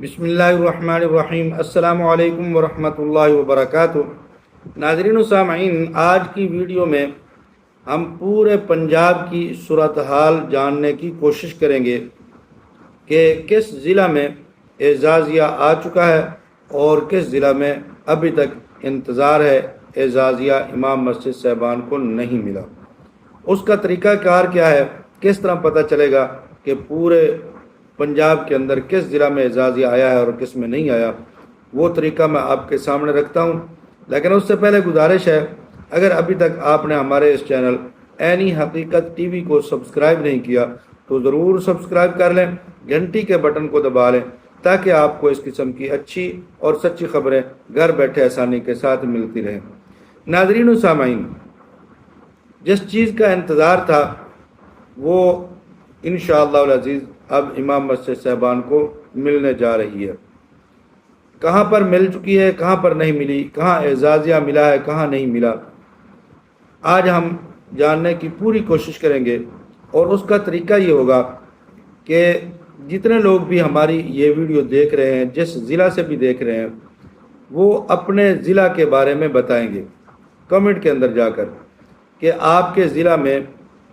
بسم اللہ الرحمن الرحیم۔ السلام علیکم ورحمۃ اللہ وبرکاتہ۔ ناظرین و سامعین، آج کی ویڈیو میں ہم پورے پنجاب کی صورتحال جاننے کی کوشش کریں گے کہ کس ضلع میں اعزازیہ آ چکا ہے اور کس ضلع میں ابھی تک انتظار ہے، اعزازیہ امام مسجد صاحبان کو نہیں ملا۔ اس کا طریقہ کار کیا ہے، کس طرح پتہ چلے گا کہ پورے پنجاب کے اندر کس ضلع میں اعزازیہ آیا ہے اور کس میں نہیں آیا، وہ طریقہ میں آپ کے سامنے رکھتا ہوں۔ لیکن اس سے پہلے گزارش ہے، اگر ابھی تک آپ نے ہمارے اس چینل عینی حقیقت ٹی وی کو سبسکرائب نہیں کیا تو ضرور سبسکرائب کر لیں، گھنٹی کے بٹن کو دبا لیں تاکہ آپ کو اس قسم کی اچھی اور سچی خبریں گھر بیٹھے آسانی کے ساتھ ملتی رہیں۔ ناظرین و سامعین، جس چیز کا انتظار تھا وہ انشاءاللہ العزیز اب امام مسجد صاحبان کو ملنے جا رہی ہے۔ کہاں پر مل چکی ہے، کہاں پر نہیں ملی، کہاں اعزازیہ ملا ہے، کہاں نہیں ملا، آج ہم جاننے کی پوری کوشش کریں گے۔ اور اس کا طریقہ یہ ہوگا کہ جتنے لوگ بھی ہماری یہ ویڈیو دیکھ رہے ہیں، جس ضلع سے بھی دیکھ رہے ہیں، وہ اپنے ضلع کے بارے میں بتائیں گے کمنٹ کے اندر جا کر کہ آپ کے ضلع میں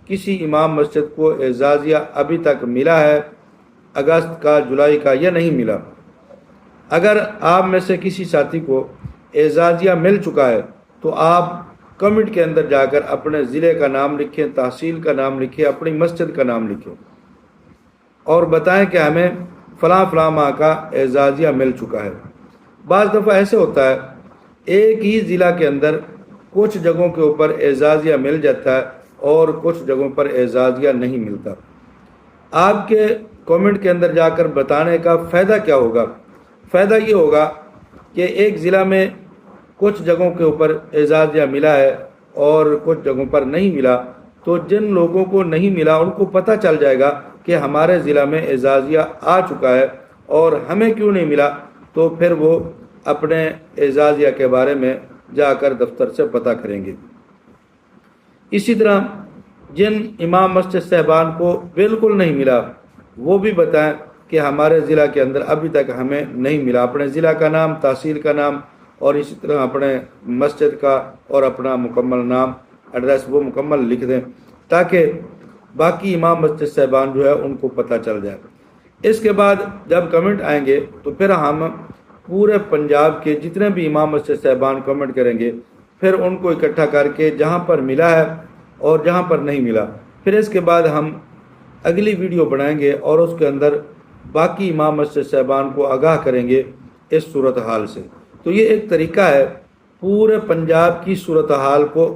کسی امام مسجد کو اعزازیہ ابھی تک ملا ہے، اگست کا، جولائی کا، یا نہیں ملا۔ اگر آپ میں سے کسی ساتھی کو اعزازیہ مل چکا ہے تو آپ کمنٹ کے اندر جا کر اپنے ضلع کا نام لکھیں، تحصیل کا نام لکھیں، اپنی مسجد کا نام لکھیں اور بتائیں کہ ہمیں فلاں فلاں ماہ کا اعزازیہ مل چکا ہے۔ بعض دفعہ ایسے ہوتا ہے، ایک ہی ضلع کے اندر کچھ جگہوں کے اوپر اعزازیہ مل جاتا ہے اور کچھ جگہوں پر اعزازیہ نہیں ملتا۔ آپ کے کمنٹ کے اندر جا کر بتانے کا فائدہ کیا ہوگا؟ فائدہ یہ ہوگا کہ ایک ضلع میں کچھ جگہوں کے اوپر اعزازیہ ملا ہے اور کچھ جگہوں پر نہیں ملا، تو جن لوگوں کو نہیں ملا ان کو پتہ چل جائے گا کہ ہمارے ضلع میں اعزازیہ آ چکا ہے اور ہمیں کیوں نہیں ملا، تو پھر وہ اپنے اعزازیہ کے بارے میں جا کر دفتر سے پتہ کریں گے۔ اسی طرح جن امام مسجد صاحبان کو بالکل نہیں ملا وہ بھی بتائیں کہ ہمارے ضلع کے اندر ابھی تک ہمیں نہیں ملا، اپنے ضلع کا نام، تحصیل کا نام اور اسی طرح اپنے مسجد کا اور اپنا مکمل نام، ایڈریس وہ مکمل لکھ دیں تاکہ باقی امام مسجد صاحبان جو ہے ان کو پتہ چل جائے۔ اس کے بعد جب کمنٹ آئیں گے تو پھر ہم پورے پنجاب کے جتنے بھی امام مسجد صاحبان کمنٹ کریں گے، پھر ان کو اکٹھا کر کے جہاں پر ملا ہے اور جہاں پر نہیں ملا، پھر اس کے بعد ہم اگلی ویڈیو بنائیں گے اور اس کے اندر باقی امام مسجد صاحبان کو آگاہ کریں گے اس صورتحال سے۔ تو یہ ایک طریقہ ہے پورے پنجاب کی صورتحال کو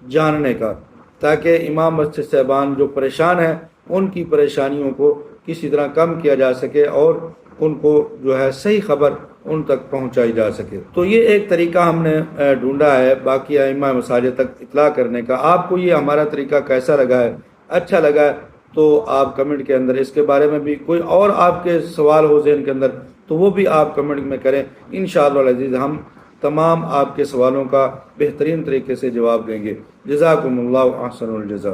جاننے کا، تاکہ امام مسجد صاحبان جو پریشان ہیں ان کی پریشانیوں کو کسی طرح کم کیا جا سکے اور ان کو جو ہے صحیح خبر ان تک پہنچائی جا سکے۔ تو یہ ایک طریقہ ہم نے ڈھونڈا ہے باقی ائمہ مساجد تک اطلاع کرنے کا۔ آپ کو یہ ہمارا طریقہ کیسا لگا ہے؟ اچھا لگا ہے تو آپ کمنٹ کے اندر اس کے بارے میں بھی کوئی اور آپ کے سوال ہو ذہن کے اندر تو وہ بھی آپ کمنٹ میں کریں، انشاءاللہ العزیز ہم تمام آپ کے سوالوں کا بہترین طریقے سے جواب دیں گے۔ جزاکم اللہ احسن الجزا۔